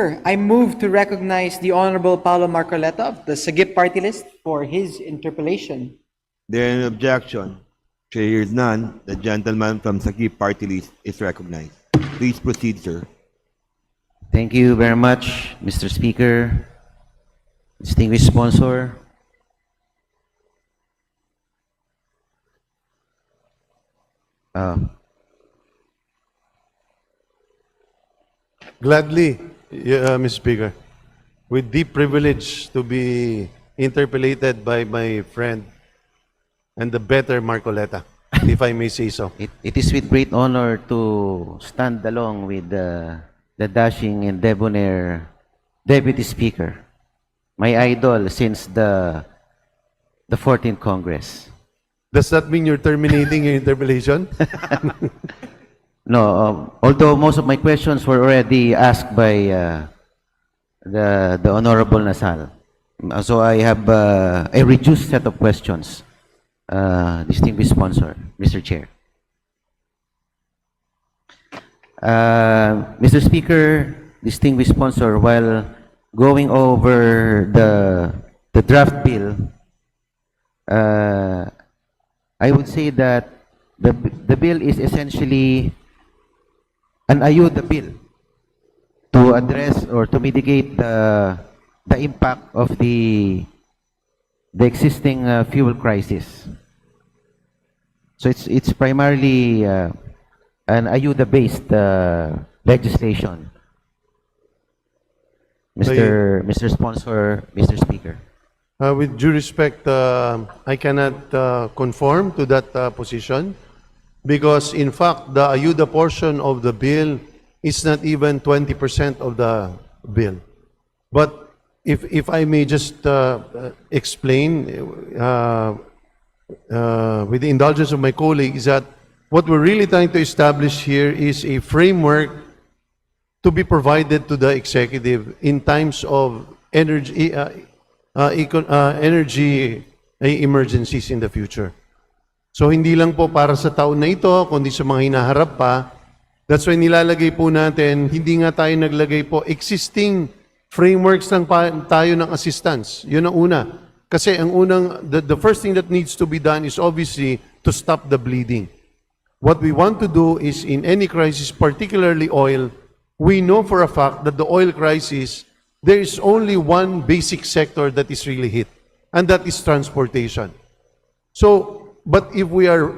Speaker, I move to recognize the Honorable Paolo Marcoleta of the Sagip Party List for his interpellation. There is an objection. Chair hears none. The gentleman from Sagip Party List is recognized. Please proceed, sir. Thank you very much, Mr. Speaker, distinguished sponsor. Gladly, Mr. Speaker, with deep privilege to be interpellated by my friend and the better Marcoleta, if I may say so. It is with great honor to stand along with the dashing and debonair Deputy Speaker, my idol since the 14th Congress. Does that mean you're terminating your interpellation? No, although most of my questions were already asked by the Honorable Nasal. So I have a reduced set of questions, distinguished sponsor, Mr. Chair. Mr. Speaker, distinguished sponsor, while going over the draft bill, I would say that the bill is essentially an ayuda bill to address or to mitigate the impact of the existing fuel crisis. So it's primarily an ayuda-based legislation. Mr. Sponsor, Mr. Speaker. With due respect, I cannot conform to that position because, in fact, the ayuda portion of the bill is not even 20% of the bill. But if I may just explain, with the indulgence of my colleague, is that what we're really trying to establish here is a framework to be provided to the executive in times of energy emergencies in the future. So hindi lang po para sa taon na ito, kundi sa mga hinaharap pa. That's why nilalagay po natin, hindi nga tayo naglagay po, existing frameworks lang tayo ng assistance. Yun ang una. Kasi ang the first thing that needs to be done is obviously to stop the bleeding. What we want to do is in any crisis, particularly oil, we know for a fact that the oil crisis, there is only one basic sector that is really hit, and that is transportation. So, but if we are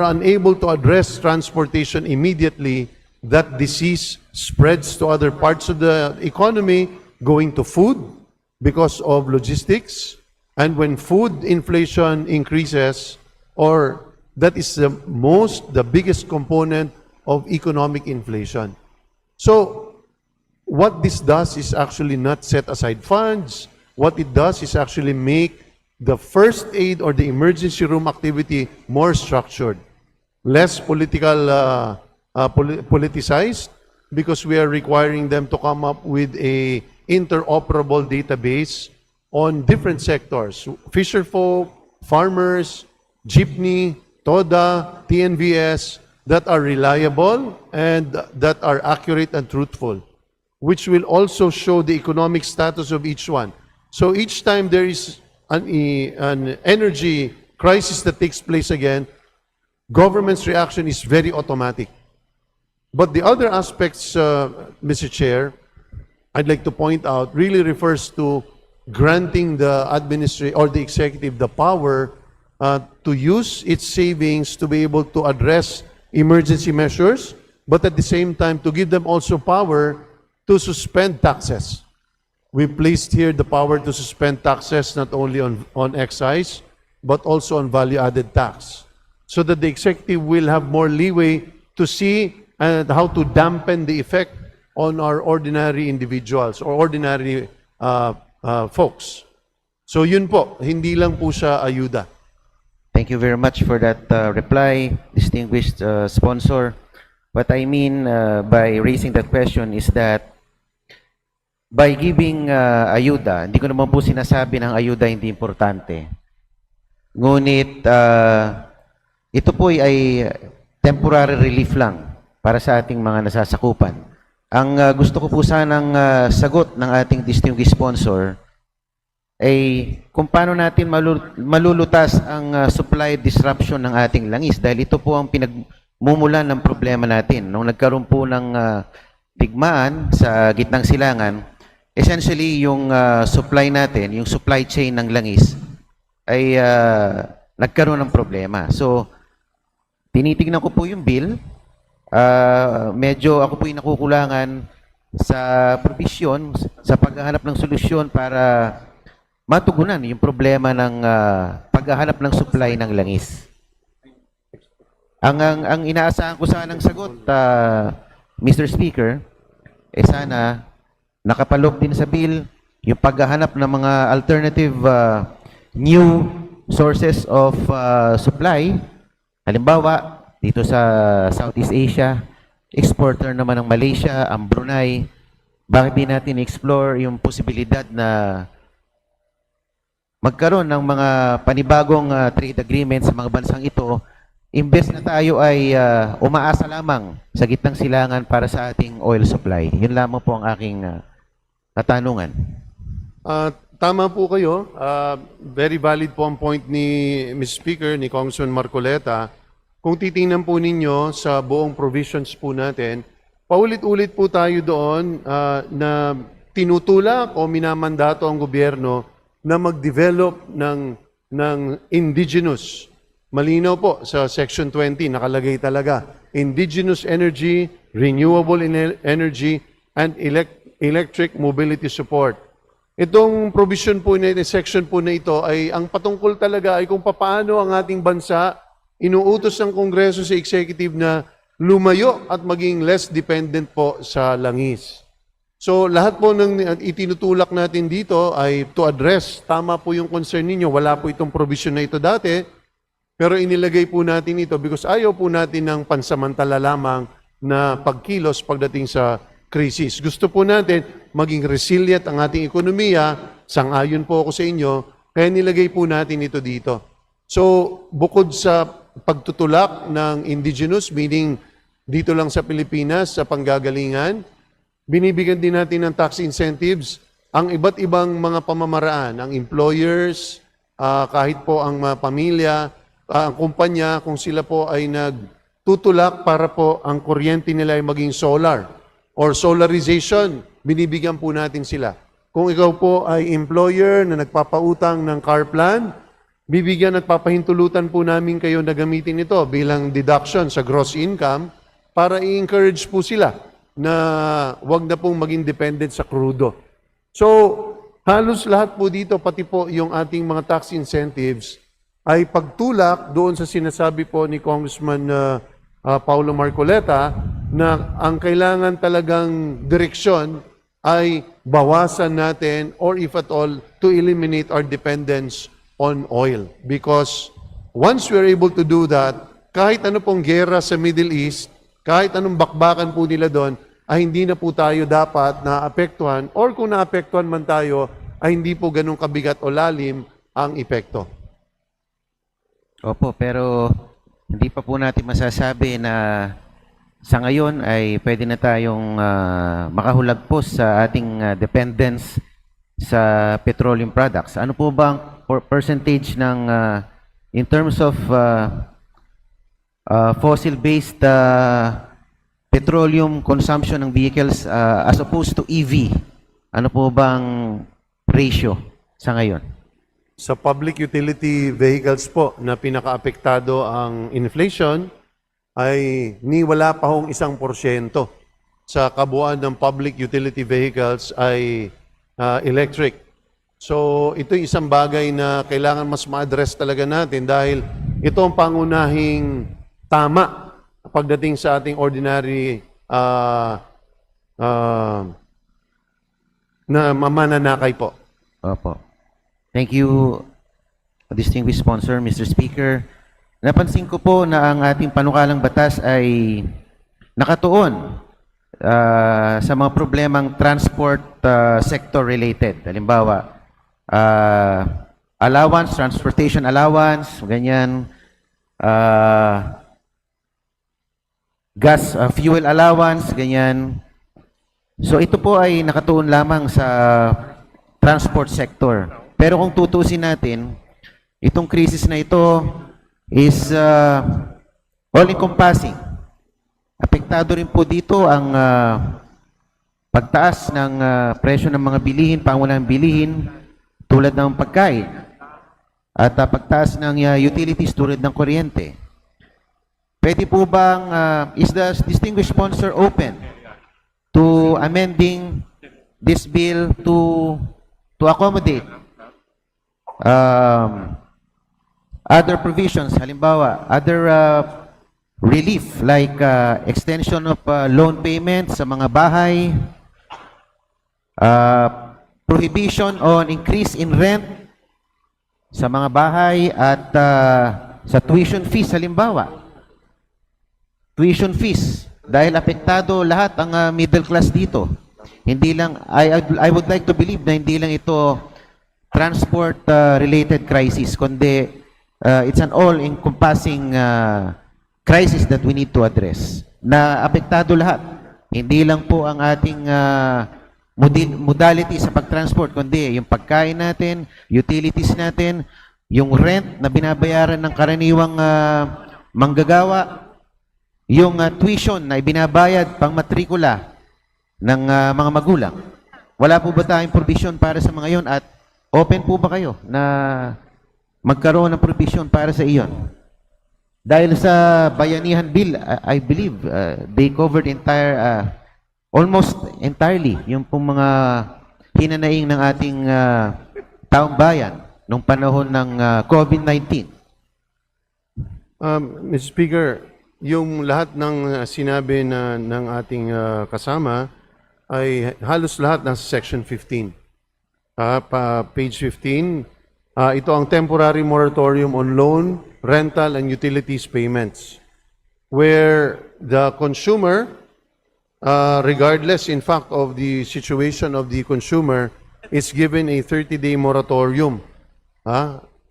unable to address transportation immediately, that disease spreads to other parts of the economy, going to food because of logistics. And when food inflation increases, or that is the biggest component of economic inflation. So, what this does is actually not set aside funds. What it does is actually make the first aid or the emergency room activity more structured, less politicized, because we are requiring them to come up with a interoperable database on different sectors: fisherfolk, farmers, jeepney, TODA, TNVS, that are reliable and that are accurate and truthful, which will also show the economic status of each one. So each time there is an energy crisis that takes place again, government's reaction is very automatic. But the other aspects, Mr. Chair, I'd like to point out, really refers to granting the administrator or the executive the power to use its savings to be able to address emergency measures, but at the same time to give them also power to suspend taxes. We placed here the power to suspend taxes not only on excise, but also on value-added tax, so that the executive will have more leeway to see how to dampen the effect on our ordinary individuals or ordinary folks. So yun po, hindi lang po siya ayuda. Thank you very much for that reply, distinguished sponsor. What I mean by raising that question is that by giving ayuda, hindi ko naman po sinasabi ng ayuda hindi importante. Ngunit ito po ay temporary relief lang para sa ating mga nasasakupan. Ang gusto ko po sanang sagot ng ating distinguished sponsor ay kung paano natin malulutas ang supply disruption ng ating langis dahil ito po ang pinagmumulan ng problema natin. Nung nagkaroon po ng digmaan sa gitnang silangan, essentially yung supply natin, yung supply chain ng langis ay nagkaroon ng problema. So, tinitignan ko po yung bill. Medyo ako po yung nakukulangan sa provision, sa paghahanap ng solusyon para matugunan yung problema ng paghahanap ng supply ng langis. Ang inaasahan ko sanang sagot, Mr. Speaker, sana nakapaloob din sa bill yung paghahanap ng mga alternative new sources of supply. Halimbawa, dito sa Southeast Asia, exporter naman ng Malaysia, ang Brunei, bakit di natin explore yung posibilidad na magkaroon ng mga panibagong trade agreements sa mga bansang ito, imbes na tayo ay umaasa lamang sa gitnang silangan para sa ating oil supply. Yun lamang po ang aking katanungan. Tama po kayo. Very valid po ang point ni Ms. Speaker, ni Congressman Marcoleta. Kung titingnan po ninyo sa buong provisions po natin, paulit-ulit po tayo doon na tinutulak o minamandato ang gobyerno na mag-develop ng indigenous. Malinaw po sa Section 20, nakalagay talaga, indigenous energy, renewable energy, and electric mobility support. Itong provision po na ito, section po na ito, ay ang patungkol talaga ay kung paano ang ating bansa inuutos ng Kongreso sa executive na lumayo at maging less dependent po sa langis. So lahat po ng itinutulak natin dito ay to address, tama po yung concern ninyo, wala po itong provision na ito dati, pero inilagay po natin ito because ayaw po natin ng pansamantala lamang na pagkilos pagdating sa krisis. Gusto po natin maging resilient ang ating ekonomiya, sang-ayon po ako sa inyo, kaya nilagay po natin ito dito. So bukod sa pagtutulak ng indigenous, meaning dito lang sa Pilipinas, sa panggagalingan, binibigyan din natin ng tax incentives ang iba't ibang mga pamamaraan, ang employers, kahit po ang mga pamilya, ang kumpanya, kung sila po ay nagtutulak para po ang kuryente nila ay maging solar or solarization, binibigyan po natin sila. Kung ikaw po ay employer na nagpapautang ng car plan, bibigyan at papahintulutan po namin kayo na gamitin ito bilang deduction sa gross income para i-encourage po sila na wag na pong maging dependent sa krudo. So, halos lahat po dito, pati po yung ating mga tax incentives, ay pagtulak doon sa sinasabi po ni Congressman Paulo Marcoleta na ang kailangan talagang direksyon ay bawasan natin or if at all, to eliminate our dependence on oil. Because once we are able to do that, kahit ano pong gera sa Middle East, kahit anong bakbakan po nila doon, ay hindi na po tayo dapat naapektuhan or kung naapektuhan man tayo, ay hindi po ganun kabigat o lalim ang epekto. Opo, pero hindi pa po natin masasabi na sa ngayon ay pwede na tayong makahulagpos sa ating dependence sa petroleum products. Ano po ba ang percentage ng in terms of fossil-based petroleum consumption ng vehicles as opposed to EV? Ano po bang ratio sa ngayon? Sa public utility vehicles po na pinakaapektado ang inflation ay wala pa hong 1% sa kabuuan ng public utility vehicles ay electric. So ito yung isang bagay na kailangan mas ma-address talaga natin dahil ito ang pangunahing tama pagdating sa ating ordinary na mananakay po. Opo. Thank you, distinguished sponsor, Mr. Speaker. Napansin ko po na ang ating panukalang batas ay nakatuon sa mga problemang transport sector related. Halimbawa, allowance, transportation allowance, ganyan, gas, fuel allowance, ganyan. So ito po ay nakatuon lamang sa transport sector. Pero kung tutusin natin, itong crisis na ito is all-encompassing. Apektado rin po dito ang pagtaas ng presyo ng mga bilihin, pangunahing bilihin, tulad ng pagkain, at pagtaas ng utilities tulad ng kuryente. Pwede po bang, is the distinguished sponsor open to amending this bill to accommodate other provisions, halimbawa, other relief like extension of loan payments sa mga bahay, prohibition on increase in rent sa mga bahay at sa tuition fees, halimbawa. Tuition fees, dahil apektado lahat ang middle class dito. Hindi lang, I would like to believe na hindi lang ito transport related crisis, kundi it's an all-encompassing crisis that we need to address. Na apektado lahat. Hindi lang po ang ating modality sa pagtransport, kundi yung pagkain natin, utilities natin, yung rent na binabayaran ng karaniwang manggagawa, yung tuition na ibinabayad pang matrikula ng mga magulang. Wala po ba tayong provision para sa mga yon at open po ba kayo na magkaroon ng provision para sa iyon? Dahil sa Bayanihan Bill, I believe they covered almost entirely yung pong mga hinanaing ng ating taong bayan nung panahon ng COVID-19. Mr. Speaker, yung lahat ng sinabi ng ating kasama ay halos lahat nasa Section 15. Page 15, ito ang temporary moratorium on loan, rental, and utilities payments, where the consumer, regardless in fact of the situation of the consumer, is given a 30-day moratorium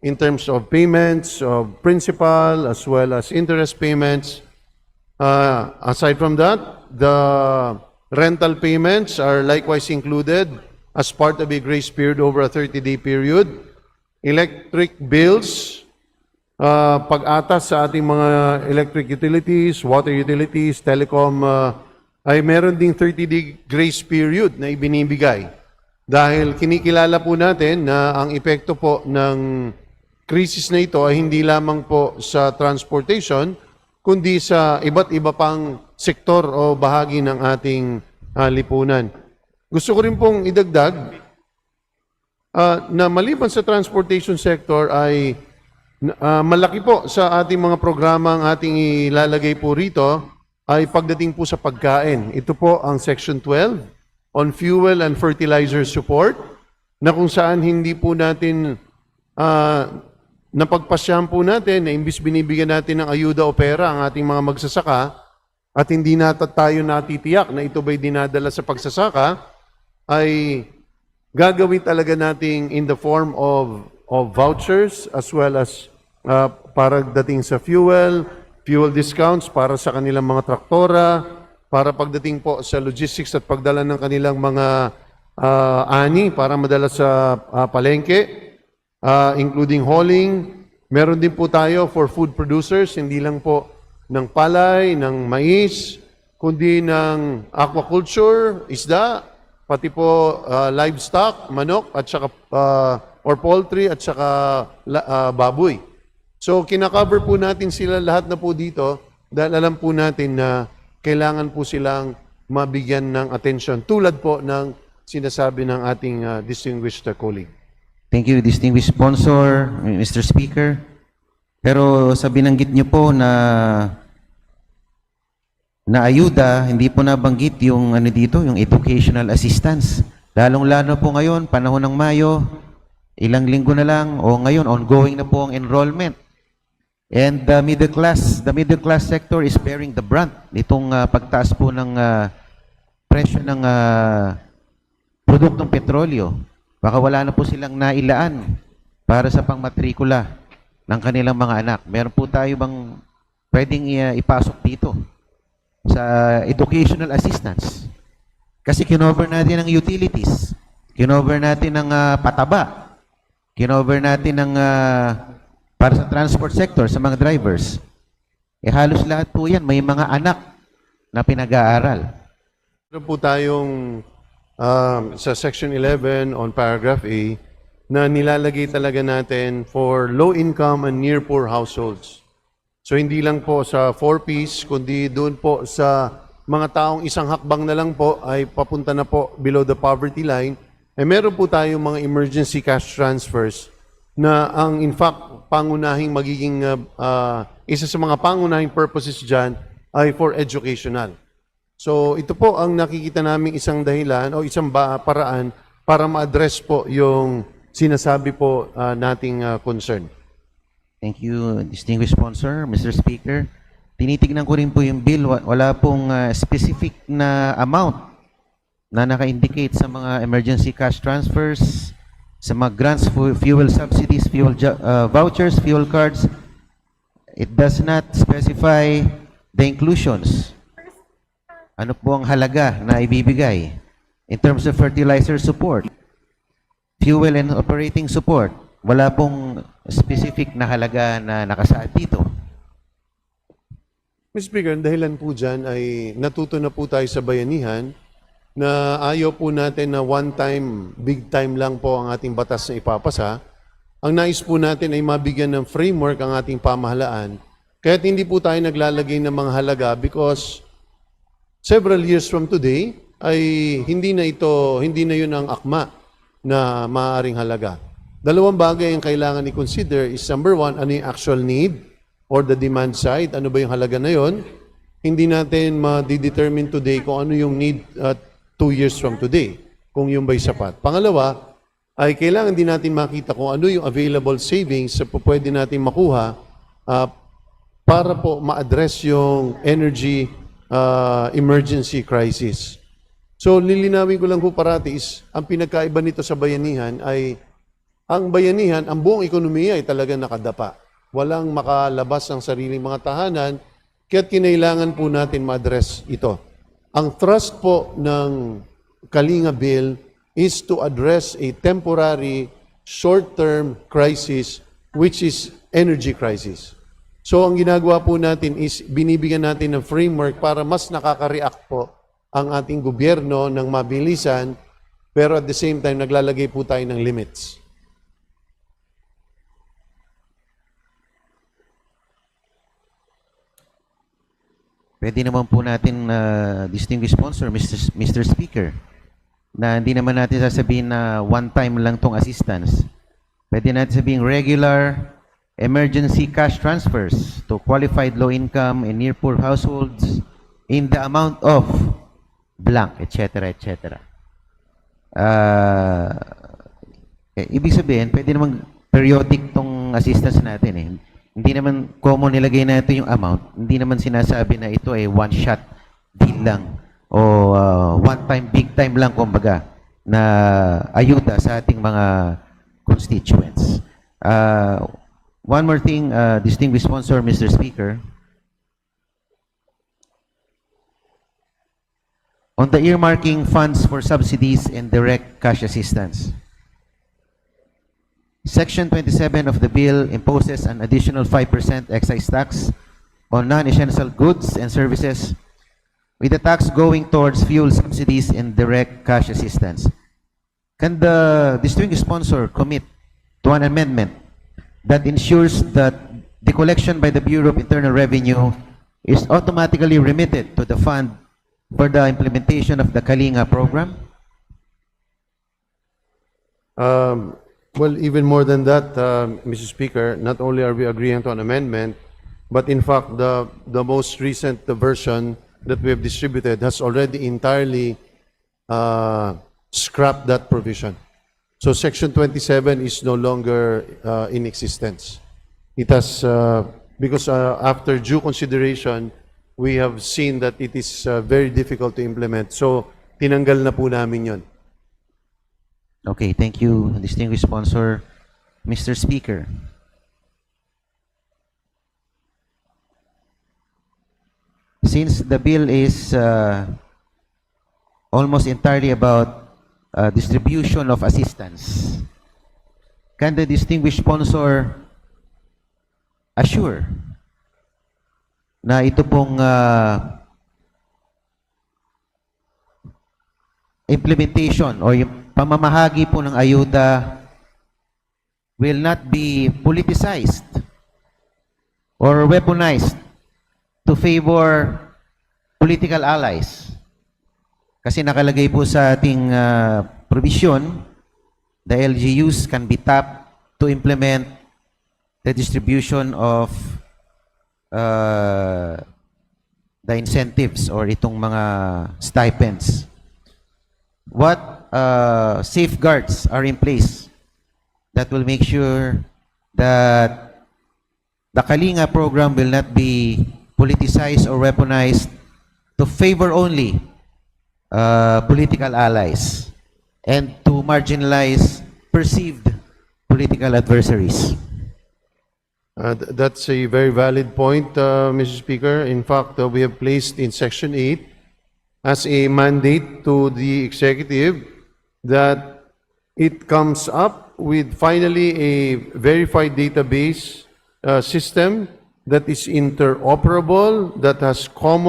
in terms of payments, of principal, as well as interest payments. Aside from that, the rental payments are likewise included as part of a grace period over a 30-day period. Electric bills, pag-atas sa ating mga electric utilities, water utilities, telecom, ay meron ding 30-day grace period na ibinibigay. Dahil kinikilala po natin na ang epekto po ng krisis na ito ay hindi lamang po sa transportation, kundi sa iba't iba pang sektor o bahagi ng ating lipunan. Gusto ko rin pong idagdag na maliban sa transportation sector ay malaki po sa ating mga programa ang ating ilalagay po rito ay pagdating po sa pagkain. Ito po ang Section 12 on fuel and fertilizer support na kung saan hindi po natin napagpasyahan po natin na imbis binibigyan natin ng ayuda o pera ang ating mga magsasaka at hindi tayo natitiyak na ito ba'y dinadala sa pagsasaka, ay gagawin talaga nating in the form of vouchers as well as para dating sa fuel discounts para sa kanilang mga traktora, para pagdating po sa logistics at pagdala ng kanilang mga ani para madala sa palengke, including hauling. Meron din po tayo for food producers, hindi lang po ng palay, ng mais, kundi ng aquaculture, isda, pati po livestock, manok, at saka, or poultry, at saka baboy. So, kinakover po natin sila lahat na po dito dahil alam po natin na kailangan po silang mabigyan ng atensyon tulad po ng sinasabi ng ating distinguished colleague. Thank you, distinguished sponsor, Mr. Speaker. Pero sa binanggit niyo po na ayuda, hindi po nabanggit yung dito, yung educational assistance. Lalong-lalo po ngayon, panahon ng Mayo, ilang linggo na lang, o ngayon, ongoing na po ang enrollment. And the middle class sector is bearing the brunt nitong pagtaas po ng presyo ng produktong petrolyo. Baka wala na po silang nailaan para sa pangmatrikula ng kanilang mga anak. Meron po tayo bang pwedeng ipasok dito sa educational assistance? Kasi kinover natin ang utilities, kinover natin ang pataba, kinover natin ang para sa transport sector, sa mga drivers. Halos lahat po yan, may mga anak na pinag-aaral. Meron po tayong sa Section 11 on Paragraph A na nilalagay talaga natin for low-income and near-poor households. So hindi lang po sa 4Ps, kundi doon po sa mga taong isang hakbang na lang po ay papunta na po below the poverty line. Meron po tayong mga emergency cash transfers na ang in fact pangunahing magiging isa sa mga pangunahing purposes dyan ay for educational. So ito po ang nakikita naming isang dahilan o isang paraan para ma-address po yung sinasabi po nating concern. Thank you, distinguished sponsor. Mr. Speaker, tinitignan ko rin po yung bill. Wala pong specific na amount na naka-indicate sa mga emergency cash transfers, sa mga grants, fuel subsidies, fuel vouchers, fuel cards. It does not specify the inclusions. Ano po ang halaga na ibibigay in terms of fertilizer support, fuel and operating support. Wala pong specific na halaga na nakasaad dito. Mr. Speaker, ang dahilan po dyan ay natuto na po tayo sa bayanihan na ayaw po natin na one time, big time lang po ang ating batas na ipapasa. Ang nais po natin ay mabigyan ng framework ang ating pamahalaan. Kaya't hindi po tayo naglalagay ng mga halaga because several years from today ay hindi na yun ang akma na maaaring halaga. Dalawang bagay ang kailangan i-consider is number one, ano yung actual need or the demand side, ano ba yung halaga na yun? Hindi natin ma-determine today kung ano yung need 2 years from today, kung yung ba'y sapat. Pangalawa, ay kailangan din natin makita kung ano yung available savings na pwede natin makuha para po ma-address yung energy emergency crisis. So, lilinawin ko lang po parati is, ang pinagkaiba nito sa bayanihan ay, ang bayanihan, ang buong ekonomiya ay talaga nakadapa. Walang makalabas ng sariling mga tahanan, kaya't kinailangan po natin ma-address ito. Ang thrust po ng Kalinga Bill is to address a temporary, short-term crisis, which is energy crisis. So, ang ginagawa po natin is binibigyan natin ng framework para mas nakaka-react po ang ating gobyerno ng mabilisan, pero at the same time, naglalagay po tayo ng limits. Pwede naman po natin, distinguished sponsor, Mr. Speaker, na hindi naman natin sasabihin na one time lang tong assistance. Pwede natin sabihin regular emergency cash transfers to qualified low-income and near-poor households in the amount of blank, etc., etc. Ibig sabihin, pwede naman periodic tong assistance natin eh. Hindi naman common nilagay natin yung amount. Hindi naman sinasabi na ito ay one-shot deal lang o one-time, big-time lang kumbaga na ayuda sa ating mga constituents. One more thing, distinguished sponsor, Mr. Speaker. On the earmarking funds for subsidies and direct cash assistance. Section 27 of the bill imposes an additional 5% excise tax on non-essential goods and services, with the tax going towards fuel subsidies and direct cash assistance. Can the distinguished sponsor commit to an amendment that ensures that the collection by the Bureau of Internal Revenue is automatically remitted to the fund for the implementation of the Kalinga program? Well, even more than that, Mr. Speaker, not only are we agreeing to an amendment, but in fact, the most recent version that we have distributed has already entirely scrapped that provision. So Section 27 is no longer in existence. It has, because after due consideration, we have seen that it is very difficult to implement. So tinanggal na po namin yon. Okay, thank you, distinguished sponsor. Mr. Speaker. Since the bill is almost entirely about distribution of assistance. Can the distinguished sponsor assure na ito pong implementation o yung pamamahagi po ng ayuda will not be politicized or weaponized to favor political allies? Kasi nakalagay po sa ating provision, the LGUs can be tapped to implement the distribution of the incentives or itong mga stipends. What safeguards are in place that will make sure that the Kalinga program will not be politicized or weaponized to favor only political allies and to marginalize perceived political adversaries? That's a very valid point, Mr. Speaker. In fact, we have placed in Section 8 as a mandate to the executive that it comes up with finally a verified database system that is interoperable, that has common